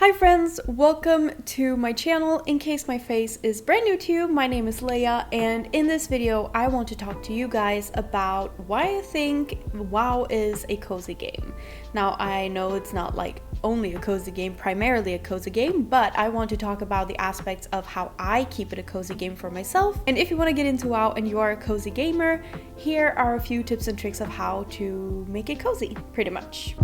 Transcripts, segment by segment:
Hi friends, welcome to my channel. In case my face is brand new to you, my name is Leia, and in this video I want to talk to you guys about why I think WoW is a cozy game. Now I know it's not like only a cozy game, primarily a cozy game, but I want to talk about the aspects of how I keep it a cozy game for myself. And if you want to get into WoW and you are a cozy gamer, here are a few tips and tricks of how to make it cozy, pretty much.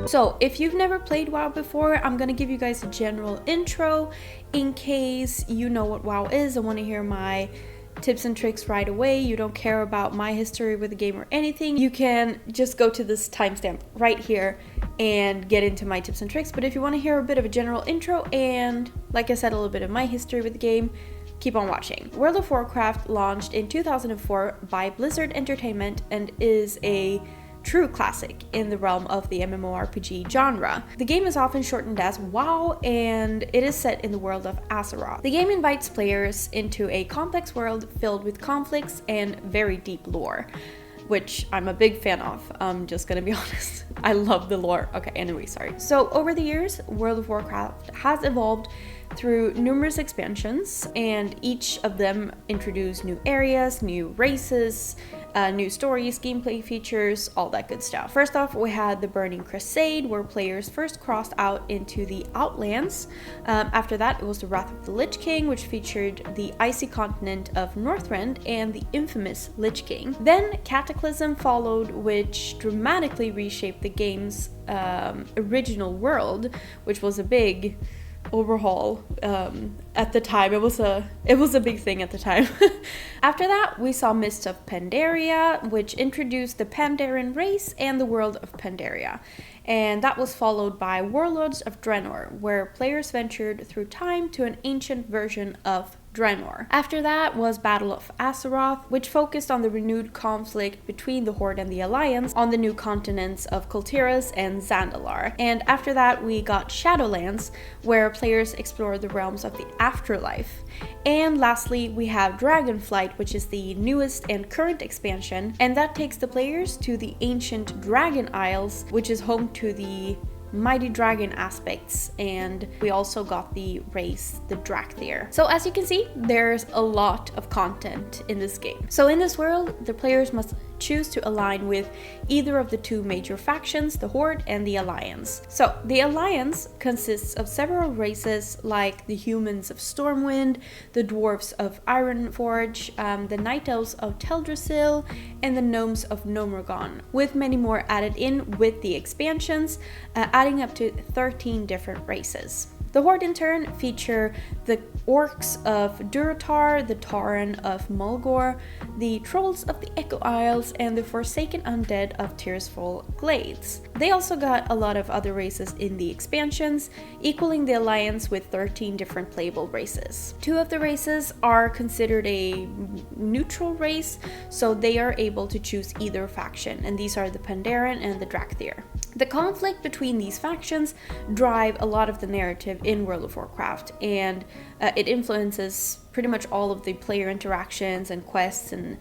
So if you've never played WoW before, I'm gonna give you guys a general intro in case you know what WoW is and want to hear my tips and tricks right away. You don't care about my history with the game or anything. You can just go to this timestamp right here and get into my tips and tricks. But if you want to hear a bit of a general intro and, like I said, a little bit of my history with the game, keep on watching. World of Warcraft launched in 2004 by Blizzard Entertainment and is a true classic in the realm of the MMORPG genre. The game is often shortened as WoW, and it is set in the world of Azeroth. The game invites players into a complex world filled with conflicts and very deep lore, which I'm a big fan of. I'm just gonna be honest. I love the lore. Okay, anyway, sorry. So over the years, World of Warcraft has evolved through numerous expansions, and each of them introduce new areas, new races, new stories, gameplay features, all that good stuff. First off, we had the Burning Crusade, where players first crossed out into the Outlands. After that, it was the Wrath of the Lich King, which featured the icy continent of Northrend and the infamous Lich King. Then Cataclysm followed, which dramatically reshaped the game's original world, which was a big overhaul at the time. It was a big thing at the time. After that, we saw Mists of Pandaria, which introduced the Pandaren race and the world of Pandaria. And that was followed by Warlords of Draenor, where players ventured through time to an ancient version of Draenor. After that was Battle of Azeroth, which focused on the renewed conflict between the Horde and the Alliance on the new continents of Kultiras and Zandalar. And after that we got Shadowlands, where players explore the realms of the afterlife. And lastly, we have Dragonflight, which is the newest and current expansion, and that takes the players to the ancient Dragon Isles, which is home to the mighty dragon aspects, and we also got the race, the Drakthir. So as you can see, there's a lot of content in this game. So in this world, the players must choose to align with either of the two major factions, the Horde and the Alliance. So the Alliance consists of several races like the humans of Stormwind, the dwarves of Ironforge, the night elves of Teldrassil, and the gnomes of Gnomeregan, with many more added in with the expansions, adding up to 13 different races. The Horde in turn feature the Orcs of Durotar, the Tauren of Mulgore, the Trolls of the Echo Isles, and the Forsaken Undead of Tearsfall Glades. They also got a lot of other races in the expansions, equaling the Alliance with 13 different playable races. Two of the races are considered a neutral race, so they are able to choose either faction, and these are the Pandaren and the Drakthir. The conflict between these factions drive a lot of the narrative in World of Warcraft, and it influences pretty much all of the player interactions and quests and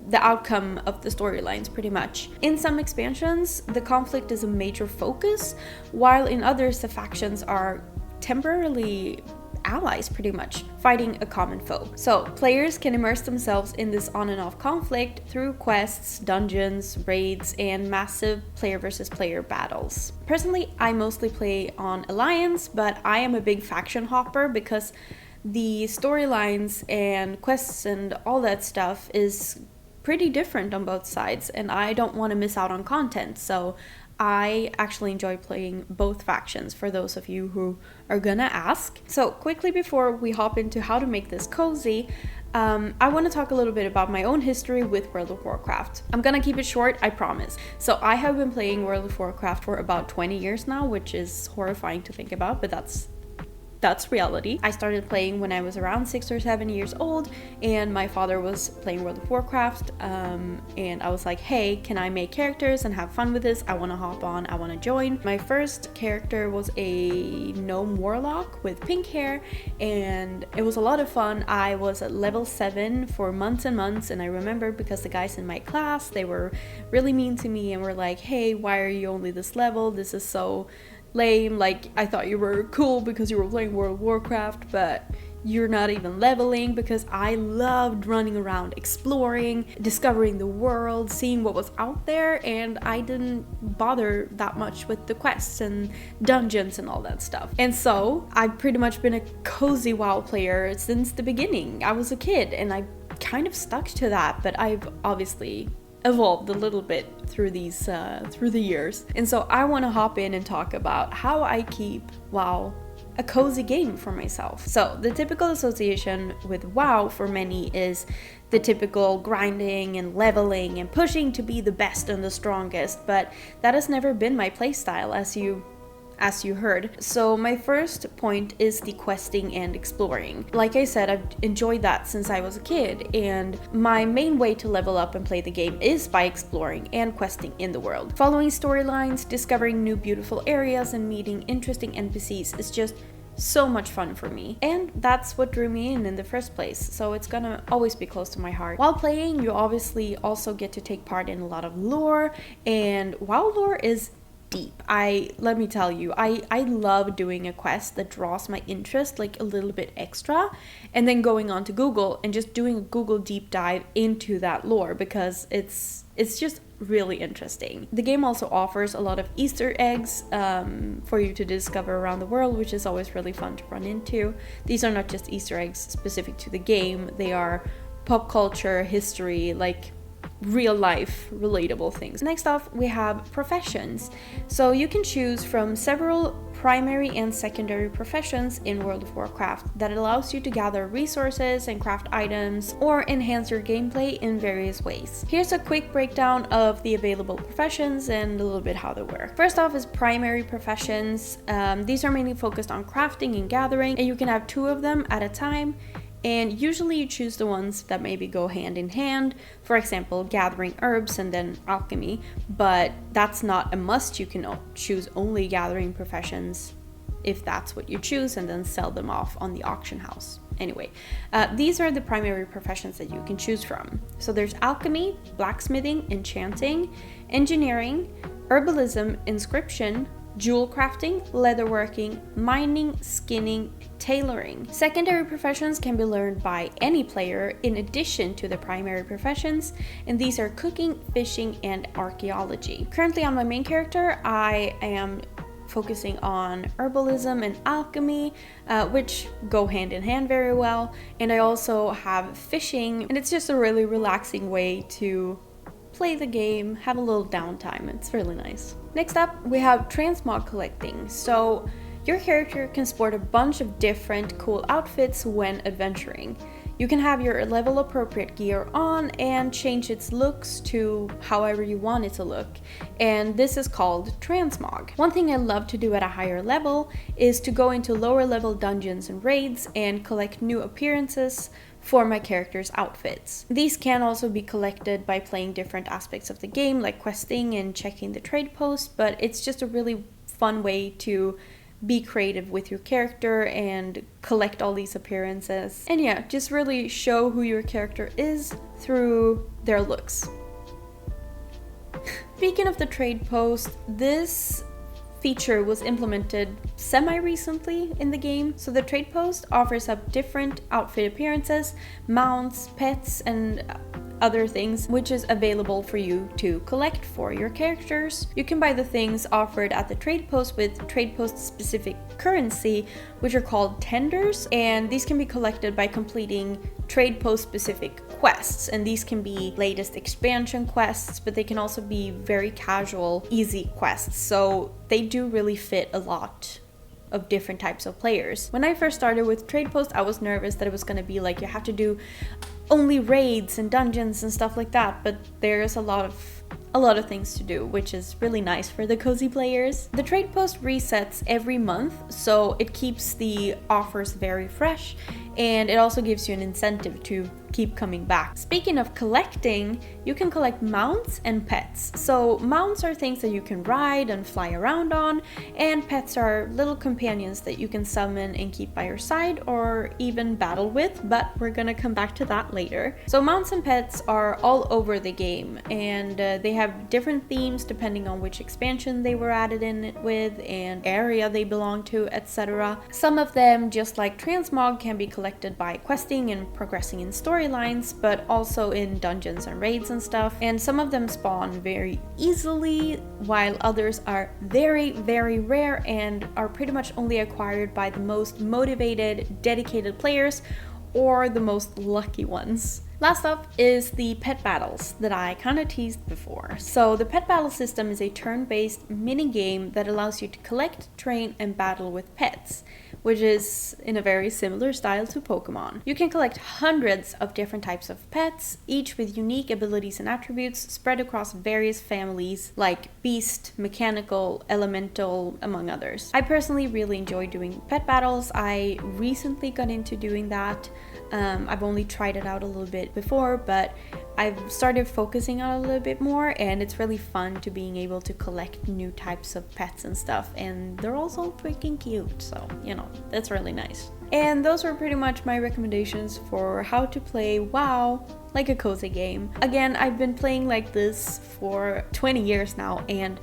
the outcome of the storylines pretty much. In some expansions, the conflict is a major focus, while in others the factions are temporarily allies pretty much, fighting a common foe. So players can immerse themselves in this on and off conflict through quests, dungeons, raids, and massive player versus player battles. Personally, I mostly play on Alliance, but I am a big faction hopper because the storylines and quests and all that stuff is pretty different on both sides, and I don't want to miss out on content, so I actually enjoy playing both factions, for those of you who are gonna ask. So quickly before we hop into how to make this cozy, I want to talk a little bit about my own history with World of Warcraft. I'm gonna keep it short, I promise. So I have been playing World of Warcraft for about 20 years now, which is horrifying to think about, but that's that's reality. I started playing when I was around 6 or 7 years old, and my father was playing World of Warcraft, and I was like, hey, can I make characters and have fun with this? I want to hop on, I want to join. My first character was a gnome warlock with pink hair, and it was a lot of fun. I was at level 7 for months and months, and I remember because the guys in my class, they were really mean to me and were like, hey, why are you only this level? This is so lame. Like, I thought you were cool because you were playing World of Warcraft, but you're not even leveling, because I loved running around, exploring, discovering the world, seeing what was out there, and I didn't bother that much with the quests and dungeons and all that stuff. And so I've pretty much been a cozy WoW player since the beginning. I was a kid and I kind of stuck to that, but I've obviously evolved a little bit through the years. And so I want to hop in and talk about how I keep WoW a cozy game for myself. So the typical association with WoW for many is the typical grinding and leveling and pushing to be the best and the strongest, but that has never been my playstyle, as you heard. So my first point is the questing and exploring. Like I said, I've enjoyed that since I was a kid, and my main way to level up and play the game is by exploring and questing in the world. Following storylines, discovering new beautiful areas, and meeting interesting NPCs is just so much fun for me, and that's what drew me in the first place, so it's gonna always be close to my heart. While playing, you obviously also get to take part in a lot of lore, and WoW lore is deep. Let me tell you, I love doing a quest that draws my interest like a little bit extra, and then going on to Google and just doing a Google deep dive into that lore, because it's just really interesting. The game also offers a lot of Easter eggs for you to discover around the world, which is always really fun to run into. These are not just Easter eggs specific to the game, they are pop culture, history, like real life relatable things. Next off, we have professions. So you can choose from several primary and secondary professions in World of Warcraft that allows you to gather resources and craft items or enhance your gameplay in various ways. Here's a quick breakdown of the available professions and a little bit how they work. First off is primary professions. These are mainly focused on crafting and gathering, and you can have 2 of them at a time. And usually you choose the ones that maybe go hand in hand, for example, gathering herbs and then alchemy, but that's not a must. You can choose only gathering professions if that's what you choose, and then sell them off on the auction house. Anyway, these are the primary professions that you can choose from. So there's alchemy, blacksmithing, enchanting, engineering, herbalism, inscription, jewel crafting, leatherworking, mining, skinning, tailoring. Secondary professions can be learned by any player in addition to the primary professions, and these are cooking, fishing, and archaeology. Currently on my main character, I am focusing on herbalism and alchemy, which go hand in hand very well, and I also have fishing, and it's just a really relaxing way to play the game, have a little downtime. It's really nice. Next up, we have transmog collecting. So your character can sport a bunch of different cool outfits when adventuring. You can have your level appropriate gear on and change its looks to however you want it to look, and this is called transmog. One thing I love to do at a higher level is to go into lower level dungeons and raids and collect new appearances for my character's outfits. These can also be collected by playing different aspects of the game, like questing and checking the trade post, but it's just a really fun way to be creative with your character and collect all these appearances. And yeah, just really show who your character is through their looks. Speaking of the trade post, this feature was implemented semi-recently in the game. So the trade post offers up different outfit appearances, mounts, pets, and other things, which is available for you to collect for your characters. You can buy the things offered at the trade post with trade post specific currency, which are called tenders, and these can be collected by completing trade post specific quests, and these can be latest expansion quests, but they can also be very casual, easy quests, so they do really fit a lot of different types of players. When I first started with trade post, I was nervous that it was going to be like you have to do only raids and dungeons and stuff like that, but there's a lot of a lot of things to do, which is really nice for the cozy players. The trade post resets every month, so it keeps the offers very fresh, and it also gives you an incentive to keep coming back. Speaking of collecting, you can collect mounts and pets. So mounts are things that you can ride and fly around on, and pets are little companions that you can summon and keep by your side or even battle with, but we're gonna come back to that later. So mounts and pets are all over the game, and they have different themes depending on which expansion they were added in it with and area they belong to, etc. Some of them, just like transmog, can be collected by questing and progressing in storylines, but also in dungeons and raids and stuff. And some of them spawn very easily, while others are very, very rare and are pretty much only acquired by the most motivated, dedicated players or the most lucky ones. Last up is the pet battles that I kind of teased before. So the pet battle system is a turn-based mini game that allows you to collect, train, and battle with pets, which is in a very similar style to Pokemon. You can collect hundreds of different types of pets, each with unique abilities and attributes spread across various families like beast, mechanical, elemental, among others. I personally really enjoy doing pet battles. I recently got into doing that. I've only tried it out a little bit before, but I've started focusing on it a little bit more, and it's really fun to being able to collect new types of pets and stuff, and they're also freaking cute, so you know, that's really nice. And those were pretty much my recommendations for how to play WoW like a cozy game. Again, I've been playing like this for 20 years now, and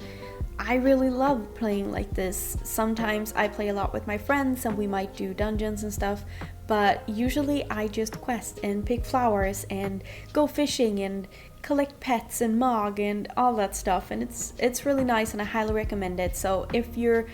I really love playing like this. Sometimes I play a lot with my friends and we might do dungeons and stuff, but usually I just quest and pick flowers and go fishing and collect pets and mog and all that stuff, and it's really nice and I highly recommend it. So if you're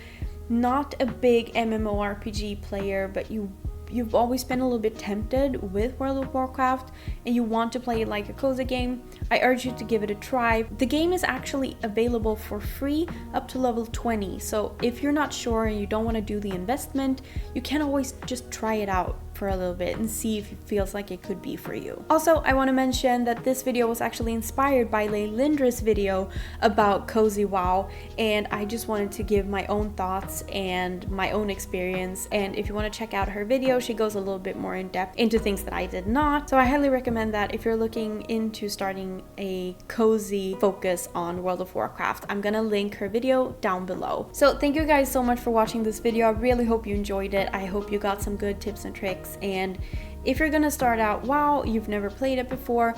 not a big MMORPG player, but you've always been a little bit tempted with World of Warcraft and you want to play it like a cozy game, I urge you to give it a try. The game is actually available for free up to level 20, so if you're not sure and you don't want to do the investment, you can always just try it out for a little bit and see if it feels like it could be for you. Also, I want to mention that this video was actually inspired by Laelindria's video about cozy WoW, and I just wanted to give my own thoughts and my own experience, and if you want to check out her video, she goes a little bit more in depth into things that I did not. So I highly recommend that if you're looking into starting a cozy focus on World of Warcraft. I'm gonna link her video down below. So thank you guys so much for watching this video. I really hope you enjoyed it. I hope you got some good tips and tricks, and if you're gonna start out WoW, you've never played it before,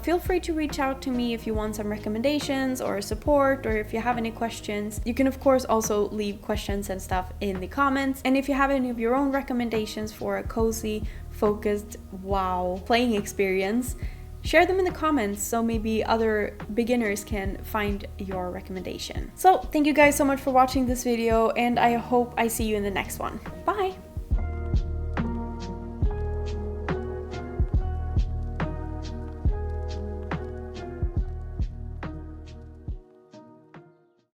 feel free to reach out to me if you want some recommendations or support, or if you have any questions. You can of course also leave questions and stuff in the comments, and if you have any of your own recommendations for a cozy, focused WoW playing experience, share them in the comments so maybe other beginners can find your recommendation. So thank you guys so much for watching this video, and I hope I see you in the next one. Bye!